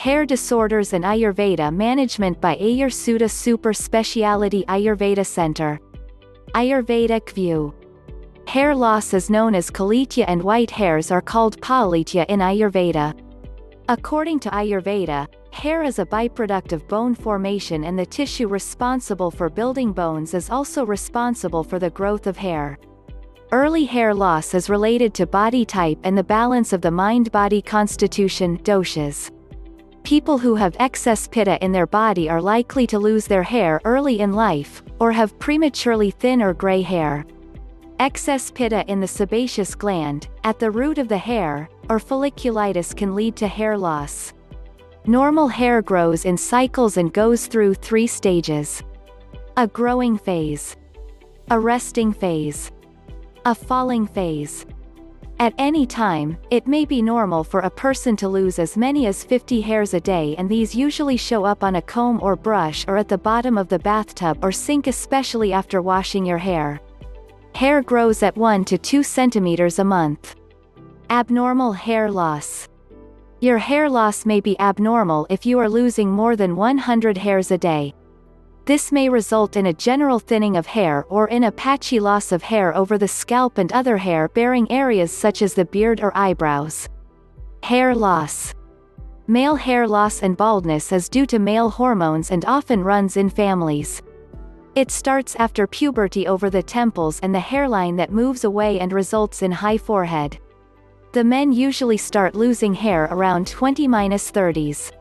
Hair Disorders and Ayurveda Management by AYUR-SUDHA Super Speciality Ayurveda Center. Ayurvedic view. Hair loss is known as kalitya and white hairs are called palitya in Ayurveda. According to Ayurveda, hair is a byproduct of bone formation and the tissue responsible for building bones is also responsible for the growth of hair. Early hair loss is related to body type and the balance of the mind-body constitution doshas. People who have excess pitta in their body are likely to lose their hair early in life, or have prematurely thin or gray hair. Excess pitta in the sebaceous gland, at the root of the hair, or folliculitis can lead to hair loss. Normal hair grows in cycles and goes through 3 stages. A growing phase. A resting phase. A falling phase. At any time, it may be normal for a person to lose as many as 50 hairs a day, and these usually show up on a comb or brush or at the bottom of the bathtub or sink, especially after washing your hair. Hair grows at 1 to 2 centimeters a month. Abnormal hair loss. Your hair loss may be abnormal if you are losing more than 100 hairs a day. This may result in a general thinning of hair or in a patchy loss of hair over the scalp and other hair-bearing areas such as the beard or eyebrows. Hair loss. Male hair loss and baldness is due to male hormones and often runs in families. It starts after puberty over the temples and the hairline that moves away and results in high forehead. The men usually start losing hair around 20-30s.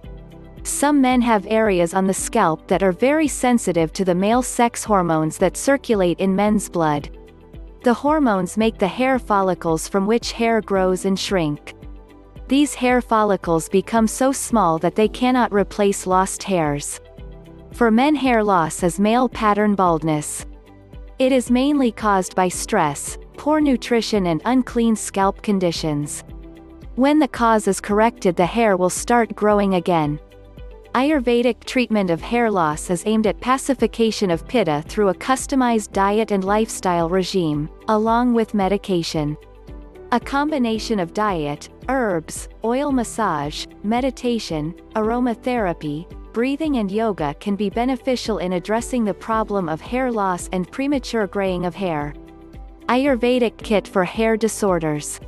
Some men have areas on the scalp that are very sensitive to the male sex hormones that circulate in men's blood. The hormones make the hair follicles from which hair grows and shrink. These hair follicles become so small that they cannot replace lost hairs. For men, hair loss is male pattern baldness. It is mainly caused by stress, poor nutrition and unclean scalp conditions. When the cause is corrected, the hair will start growing again. Ayurvedic treatment of hair loss is aimed at pacification of pitta through a customized diet and lifestyle regime, along with medication. A combination of diet, herbs, oil massage, meditation, aromatherapy, breathing and yoga can be beneficial in addressing the problem of hair loss and premature graying of hair. Ayurvedic Kit for Hair Disorders.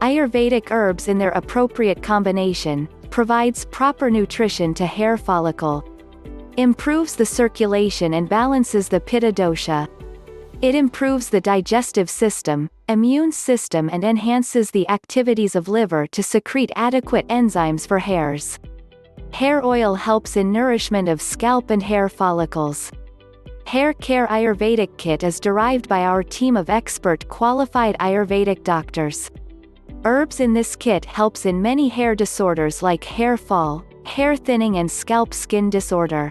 Ayurvedic herbs in their appropriate combination provides proper nutrition to hair follicle. Improves the circulation and balances the pitta dosha. It improves the digestive system, immune system and enhances the activities of liver to secrete adequate enzymes for hairs. Hair oil helps in nourishment of scalp and hair follicles. Hair Care Ayurvedic Kit is derived by our team of expert qualified Ayurvedic doctors. Herbs in this kit helps in many hair disorders like hair fall, hair thinning and scalp skin disorder.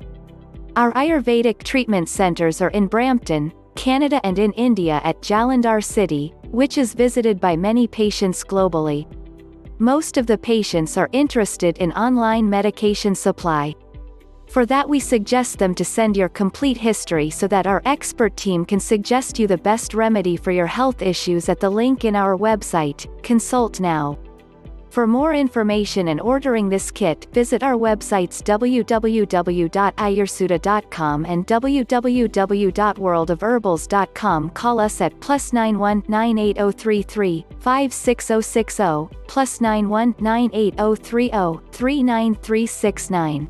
Our Ayurvedic treatment centers are in Brampton, Canada and in India at Jalandhar City, which is visited by many patients globally. Most of the patients are interested in online medication supply. For that we suggest them to send your complete history so that our expert team can suggest you the best remedy for your health issues at the link in our website. Consult now. For more information and ordering this kit, visit our websites www.AYUR-SUDHA.com and www.worldofherbals.com. Call us at +91 98033 56060, +91 98030 39369.